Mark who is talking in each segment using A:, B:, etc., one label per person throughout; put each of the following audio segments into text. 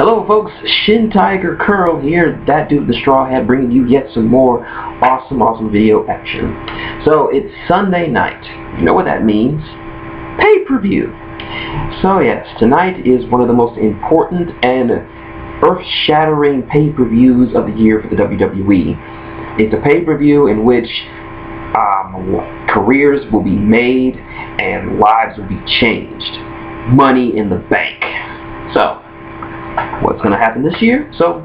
A: Hello folks, shintigercurl here, that dude with the straw hat, bringing you yet some more awesome video action. So it's Sunday night. You know what that means? Pay-per-view. So yes, tonight is one of the most important and earth-shattering pay-per-views of the year for the WWE. It's a pay-per-view in which careers will be made and lives will be changed. Money in the bank. So, what's going to happen this year? So,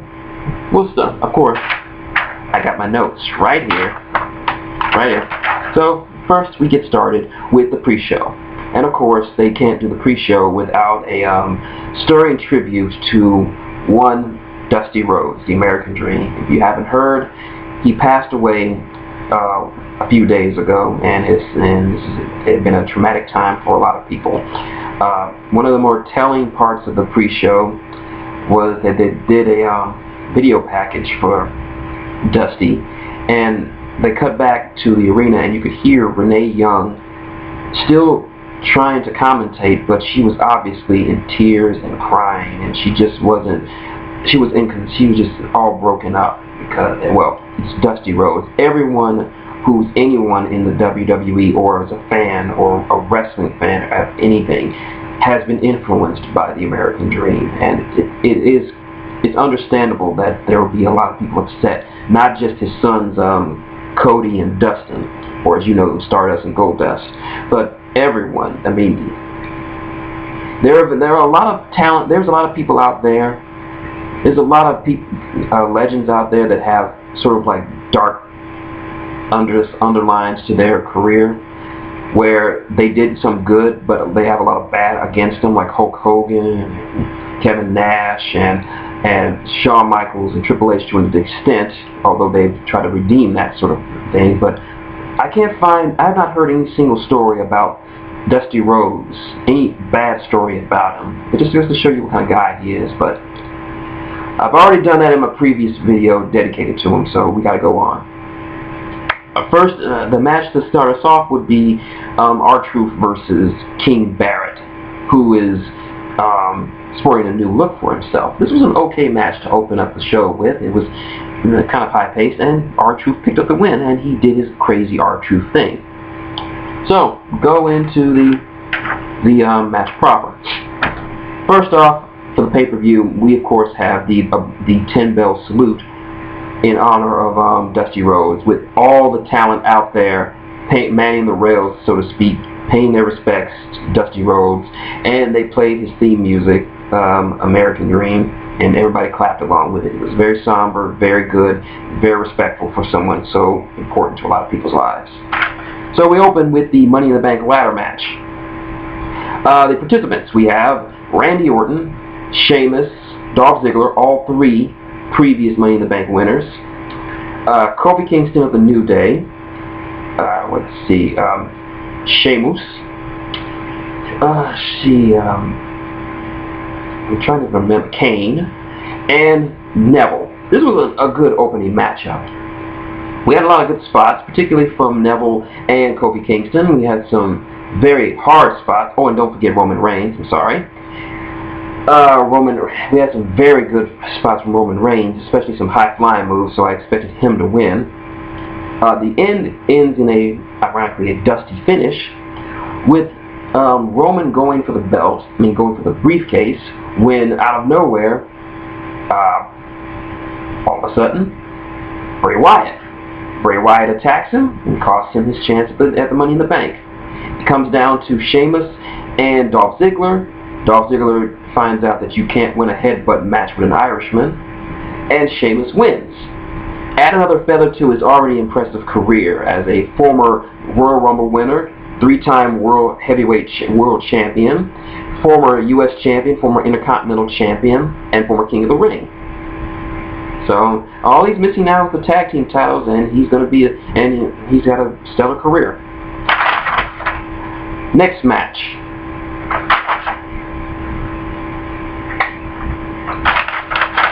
A: well, stuff. Of course, I got my notes right here. So, first we get started with the pre-show. And of course, they can't do the pre-show without a stirring tribute to one Dusty Rhodes, the American Dream. If you haven't heard, he passed away a few days ago, and it's been a traumatic time for a lot of people. One of the more telling parts of the pre-show was that they did a video package for Dusty, and they cut back to the arena, and you could hear Renee Young still trying to commentate, but she was obviously in tears and crying, and she was just all broken up because, well, it's Dusty Rhodes. Everyone who's anyone in the WWE or is a fan or a wrestling fan of anything has been influenced by the American Dream, and it's understandable that there will be a lot of people upset, not just his sons Cody and Dustin, or as you know, Stardust and Goldust, but everyone. I mean, there are a lot of talent. There's a lot of people out there. There's a lot of legends out there that have sort of like dark underlines to their career, where they did some good, but they have a lot of bad against them, like Hulk Hogan, and Kevin Nash, and Shawn Michaels, and Triple H to an extent, although they've tried to redeem that sort of thing. But I've not heard any single story about Dusty Rhodes, any bad story about him. It just goes to show you what kind of guy he is, but I've already done that in my previous video dedicated to him, so we gotta go on. First, the match to start us off would be R-Truth versus King Barrett, who is sporting a new look for himself. This was an okay match to open up the show with. It was kind of high-paced, and R-Truth picked up the win, and he did his crazy R-Truth thing. So, go into the match proper. First off, for the pay-per-view, we of course have the 10-bell salute in honor of Dusty Rhodes, with all the talent out there manning the rails, so to speak, paying their respects to Dusty Rhodes, and they played his theme music, American Dream, and everybody clapped along with it. It was very somber, very good, very respectful for someone so important to a lot of people's lives. So we open with the Money in the Bank ladder match. The participants, we have Randy Orton, Sheamus, Dolph Ziggler, all three previous Money in the Bank winners. Kofi Kingston of the New Day. Let's see. Sheamus. I'm trying to remember. Kane. And Neville. This was a good opening matchup. We had a lot of good spots, particularly from Neville and Kofi Kingston. We had some very hard spots. Oh, and don't forget Roman Reigns. I'm sorry. We had some very good spots from Roman Reigns, especially some high-flying moves, so I expected him to win. The end ends in ironically, a Dusty finish, with Roman going for the belt, going for the briefcase, when out of nowhere, all of a sudden, Bray Wyatt attacks him and costs him his chance at the Money in the Bank. It comes down to Sheamus and Dolph Ziggler. Dolph Ziggler finds out that you can't win a headbutt match with an Irishman, and Sheamus wins. Add another feather to his already impressive career as a former Royal Rumble winner, 3-time World Heavyweight World Champion, former U.S. Champion, former Intercontinental Champion, and former King of the Ring. So all he's missing now is the tag team titles, and he's got a stellar career. Next match.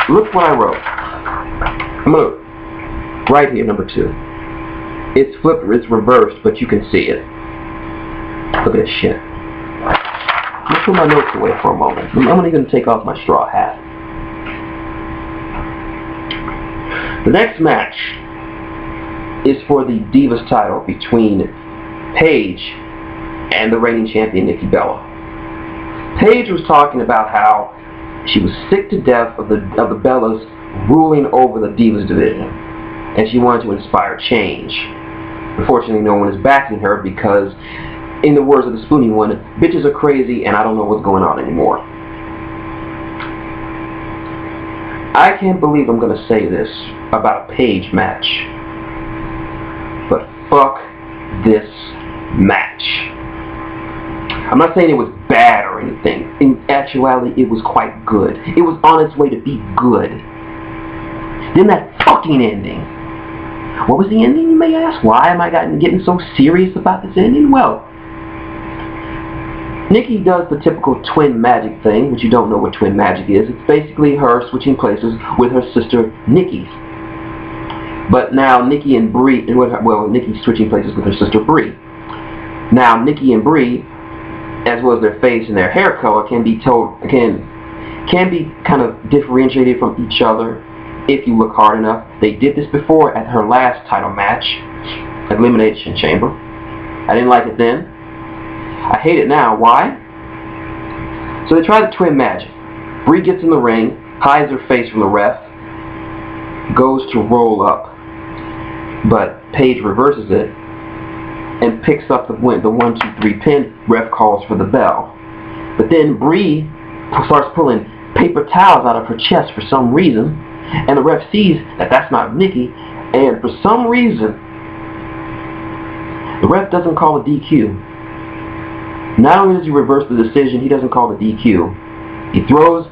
A: Look what I wrote. I'm going to, right here, number 2. It's flipped, it's reversed, but you can see it. Look at this shit. I'm going to put my notes away for a moment. I'm only going to take off my straw hat. The next match is for the Divas title between Paige and the reigning champion Nikki Bella. Paige was talking about how she was sick to death of the Bellas ruling over the Divas division, and she wanted to inspire change. Unfortunately, no one is backing her because, in the words of the Spoonie one, bitches are crazy and I don't know what's going on anymore. I can't believe I'm going to say this about a Paige match, but fuck this match. I'm not saying it was bad or anything. In actuality, it was quite good. It was on its way to be good. Then that fucking ending. What was the ending, you may ask? Why am I getting so serious about this ending? Well, Nikki does the typical twin magic thing, which you don't know what twin magic is. It's basically her switching places with her sister Nikki. But now Nikki and Brie, Nikki's switching places with her sister Brie. Now Nikki and Brie, as well as their face and their hair color, can be kind of differentiated from each other if you look hard enough. They did this before at her last title match, Elimination Chamber. I didn't like it then. I hate it now. Why? So they tried the twin magic. Brie gets in the ring, hides her face from the ref, goes to roll up, but Paige reverses it and picks up the 1-2-3 pin. Ref calls for the bell. But then Brie starts pulling paper towels out of her chest for some reason, and the ref sees that that's not Nikki, and for some reason the ref doesn't call a DQ. Not only does he reverse the decision, he doesn't call the DQ. He throws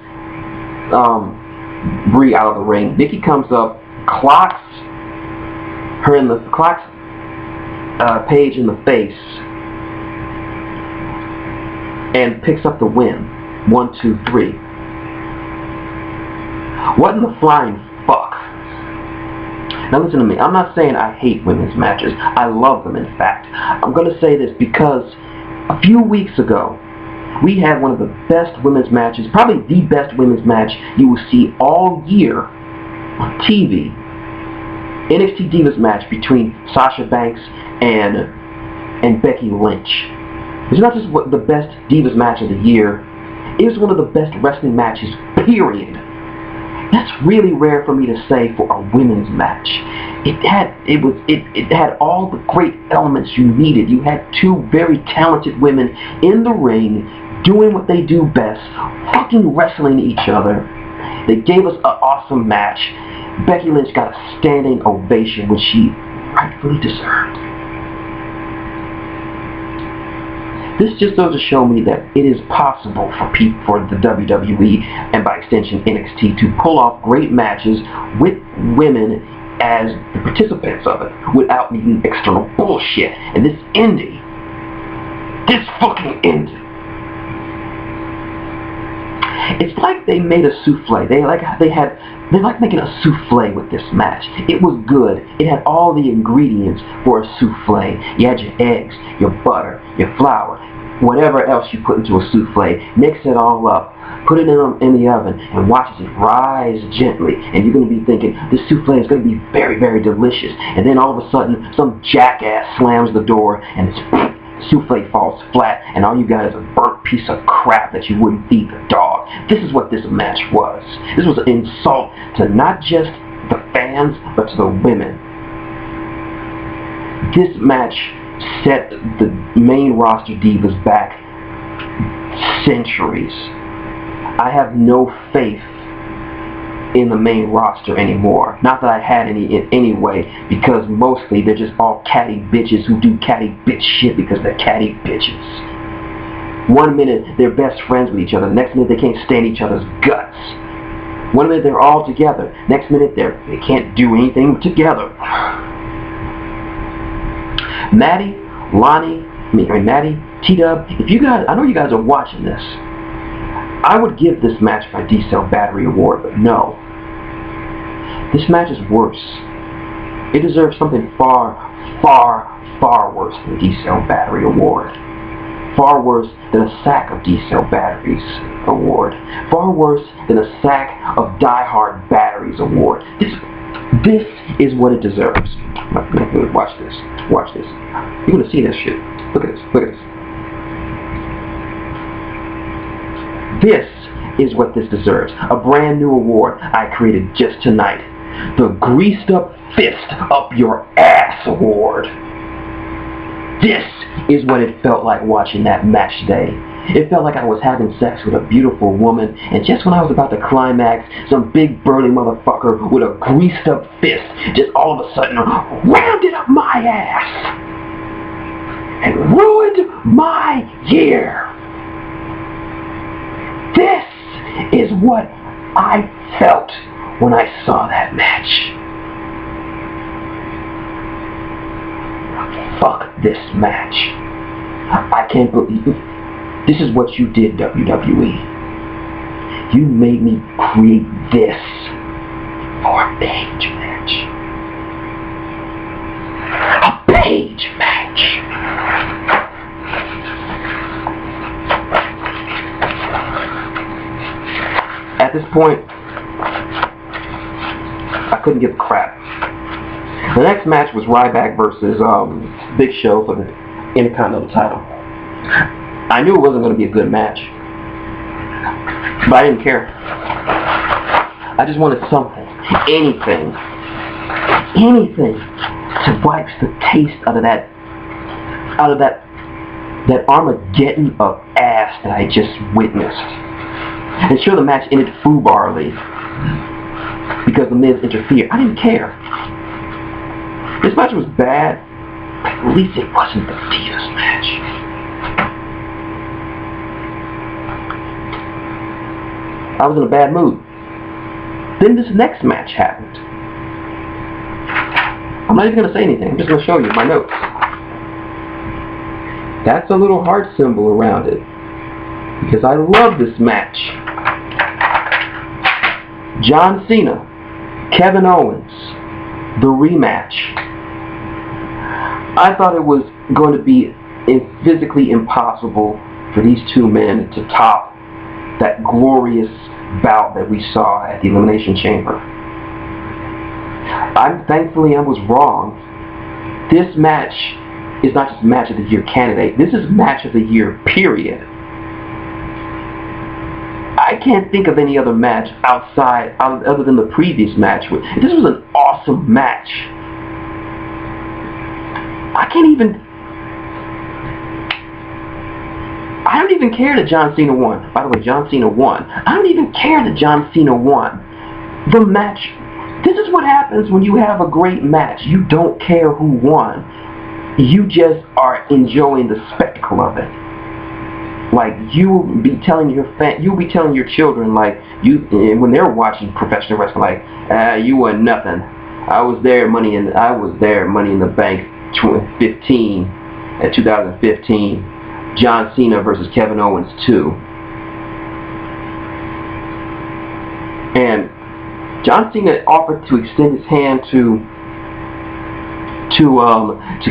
A: Brie out of the ring. Nikki comes up, clocks Paige in the face, and picks up the win. 1, 2, 3. What in the flying fuck? Now listen to me. I'm not saying I hate women's matches. I love them, in fact. I'm going to say this because a few weeks ago, we had one of the best women's matches, probably the best women's match you will see all year on TV. NXT Divas match between Sasha Banks and Becky Lynch. It's not just the best Divas match of the year, it was one of the best wrestling matches, period. That's really rare for me to say for a women's match. It had all the great elements you needed. You had two very talented women in the ring doing what they do best, fucking wrestling each other. They gave us an awesome match. Becky Lynch got a standing ovation, which she rightfully deserved. This just goes to show me that it is possible for the WWE, and by extension NXT, to pull off great matches with women as the participants of it, without needing external bullshit. And this fucking ending, it's like they made a souffle. They like making a souffle with this match. It was good. It had all the ingredients for a souffle. You had your eggs, your butter, your flour, whatever else you put into a souffle. Mix it all up, put it in the oven, and watch it rise gently. And you're going to be thinking, this souffle is going to be very, very delicious. And then all of a sudden, some jackass slams the door, and this souffle falls flat, and all you got is a burnt piece of crap that you wouldn't feed the dog. This is what this match was. This was an insult to not just the fans, but to the women. This match set the main roster divas back centuries. I have no faith in the main roster anymore. Not that I had any in any way, because mostly they're just all catty bitches who do catty bitch shit because they're catty bitches. One minute they're best friends with each other, next minute they can't stand each other's guts. One minute they're all together, next minute they can't do anything together. Maddie, T-Dub, if you guys, I know you guys are watching this, I would give this match my D-Cell Battery Award, but no. This match is worse. It deserves something far, far, far worse than the D-Cell Battery Award. Far worse than a sack of D-Cell Batteries Award. Far worse than a sack of Die Hard Batteries Award. This is what it deserves. Watch this. Watch this. You're gonna see this shit. Look at this. Look at this. This is what this deserves. A brand new award I created just tonight. The Greased Up Fist Up Your Ass Award. This is what it felt like watching that match today. It felt like I was having sex with a beautiful woman, and just when I was about to climax, some big burly motherfucker with a greased up fist just all of a sudden rounded up my ass and ruined my year. This is what I felt when I saw that match. Fuck this match. I can't believe it. This is what you did, WWE. You made me create this for a page match. A page match. At this point, I couldn't give a crap. The next match was Ryback versus Big Show for the Intercontinental title. I knew it wasn't going to be a good match, but I didn't care. I just wanted something, anything to wipe the taste out of that Armageddon of ass that I just witnessed. And sure, the match ended foobarly because the Miz interfered. I didn't care. This match was bad, but at least it wasn't the Divas match. I was in a bad mood. Then this next match happened. I'm not even going to say anything. I'm just going to show you my notes. That's a little heart symbol around it, because I love this match. John Cena, Kevin Owens, the rematch. I thought it was going to be physically impossible for these two men to top that glorious bout that we saw at the Elimination Chamber. Thankfully I was wrong. This match is not just match of the year candidate. This is match of the year, period. I can't think of any other match other than the previous match. This was an awesome match. I don't even care that John Cena won. By the way, John Cena won. I don't even care that John Cena won. The match, this is what happens when you have a great match. You don't care who won. You just are enjoying the spectacle of it. Like, you'll be telling your children, like, when they're watching professional wrestling, like, you were nothing. I was there, Money in the Bank 2015. John Cena versus Kevin Owens 2. And John Cena offered to extend his hand to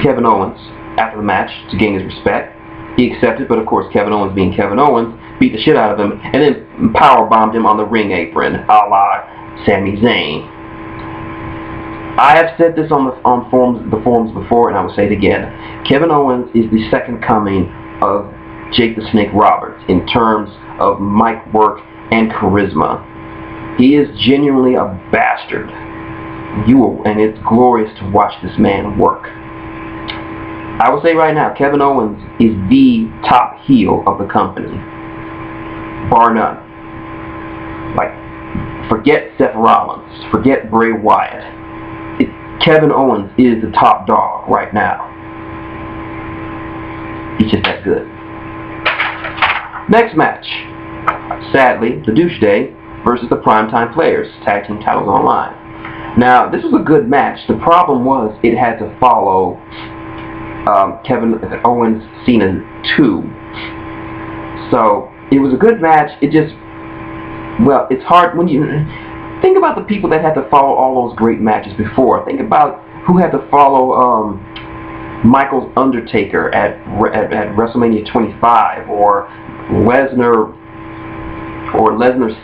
A: Kevin Owens after the match to gain his respect. He accepted, but of course Kevin Owens, being Kevin Owens, beat the shit out of him and then powerbombed him on the ring apron, a la Sami Zayn. I have said this on the forums before, and I will say it again. Kevin Owens is the second coming of Jake the Snake Roberts in terms of mic work and charisma. He is genuinely a bastard. And it's glorious to watch this man work. I will say right now, Kevin Owens is the top heel of the company, bar none. Like, forget Seth Rollins, forget Bray Wyatt. Kevin Owens is the top dog right now. He's just that good. Next match, sadly, the Douche Day versus the Primetime Players, tag team titles online. Now, this was a good match. The problem was it had to follow Kevin Owens Cena 2. So it was a good match. It just, well, it's hard when you think about the people that had to follow all those great matches before. Think about who had to follow Michael's Undertaker at WrestleMania 25, or Lesnar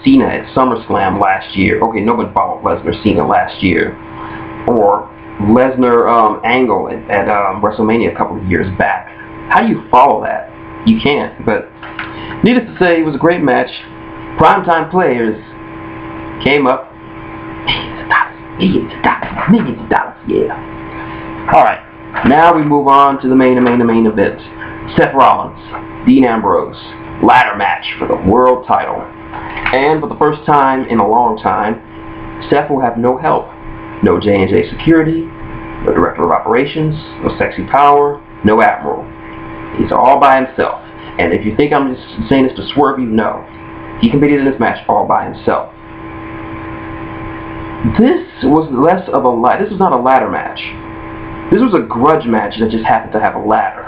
A: Cena at SummerSlam last year. Okay, nobody followed Lesnar Cena last year. or Lesnar Angle at WrestleMania a couple of years back. How do you follow that? You can't. But needless to say, it was a great match. Primetime players came up. Millions of dollars, yeah. Alright, now we move on to the main event. Seth Rollins, Dean Ambrose, ladder match for the world title. And for the first time in a long time, Seth will have no help. No J&J security, no director of operations, no sexy power, no admiral. He's all by himself. And if you think I'm just saying this to swerve you, no. He competed in this match all by himself. This was less of a this was not a ladder match. This was a grudge match that just happened to have a ladder.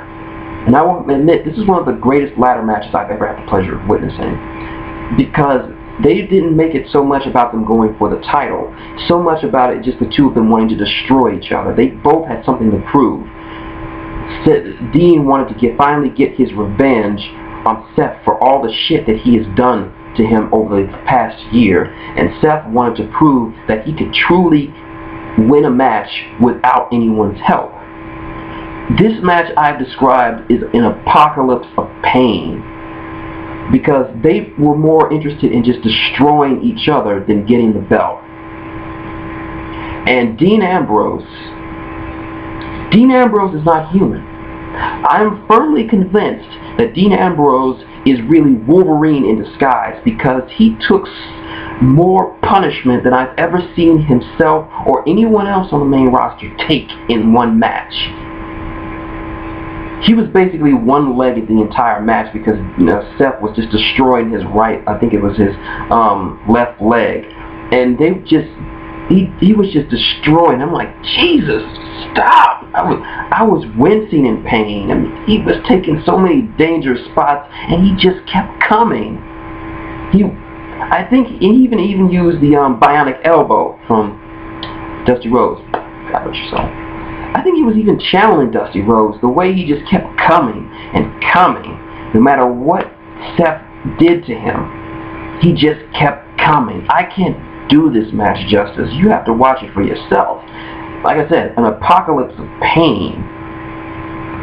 A: And I will admit, this is one of the greatest ladder matches I've ever had the pleasure of witnessing. Because they didn't make it so much about them going for the title, so much about it just the two of them wanting to destroy each other. They both had something to prove. Dean wanted to finally get his revenge on Seth for all the shit that he has done to him over the past year, and Seth wanted to prove that he could truly win a match without anyone's help. This match I've described is an apocalypse of pain, because they were more interested in just destroying each other than getting the belt. And Dean Ambrose is not human. I'm firmly convinced that Dean Ambrose is really Wolverine in disguise, because he took more punishment than I've ever seen himself or anyone else on the main roster take in one match. He was basically one-legged the entire match because Seth was just destroying his I think it was his left leg, and he was just destroying. I'm like, Jesus, stop! I was wincing in pain. I mean, he was taking so many dangerous spots, and he just kept coming. I think he even used the bionic elbow from Dusty Rhodes. God bless your soul. I think he was even channeling Dusty Rhodes, the way he just kept coming and coming. No matter what Seth did to him, he just kept coming. I can't do this match justice. You have to watch it for yourself. Like I said, an apocalypse of pain.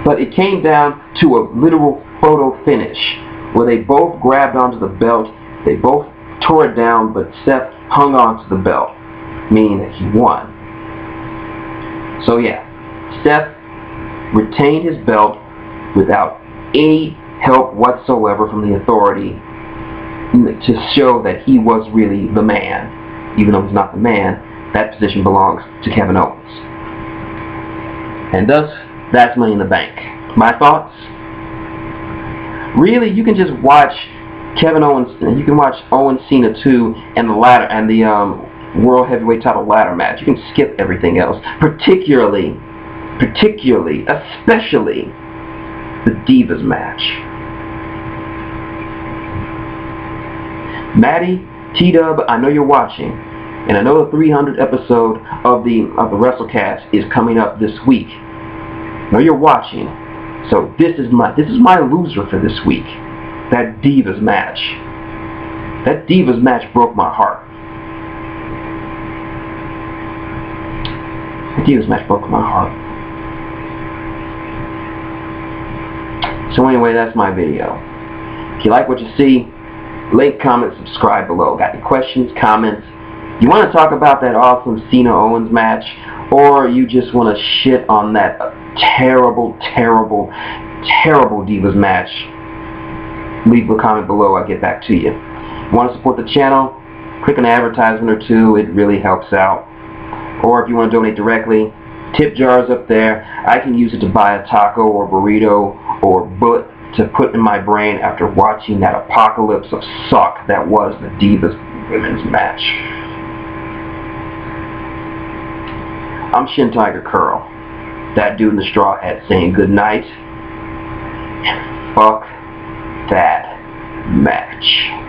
A: But it came down to a literal photo finish where they both grabbed onto the belt. They both tore it down, but Seth hung on to the belt, meaning that he won. So yeah, Seth retained his belt without any help whatsoever from the authority to show that he was really the man. Even though he's not the man, that position belongs to Kevin Owens. And thus, that's Money in the Bank. My thoughts? Really, you can just watch Kevin Owens, you can watch Owens Cena 2 and the ladder and the World Heavyweight Title ladder match. You can skip everything else, especially the Divas match. Maddie, T-Dub, I know you're watching, and I know the 300th episode of the WrestleCast is coming up this week. I know you're watching, so this is my loser for this week. That Divas match. That Divas match broke my heart. The Divas match broke my heart. So anyway, that's my video. If you like what you see, like, comment, subscribe below. Got any questions, comments? You want to talk about that awesome Cena-Owens match, or you just want to shit on that terrible Divas match? Leave a comment below. I'll get back to you. Want to support the channel? Click an advertisement or two. It really helps out. Or if you want to donate directly, tip jars up there. I can use it to buy a taco or burrito or bullet to put in my brain after watching that apocalypse of suck that was the Divas women's match. I'm shintigercurl, that dude in the straw hat saying good night, and fuck that match.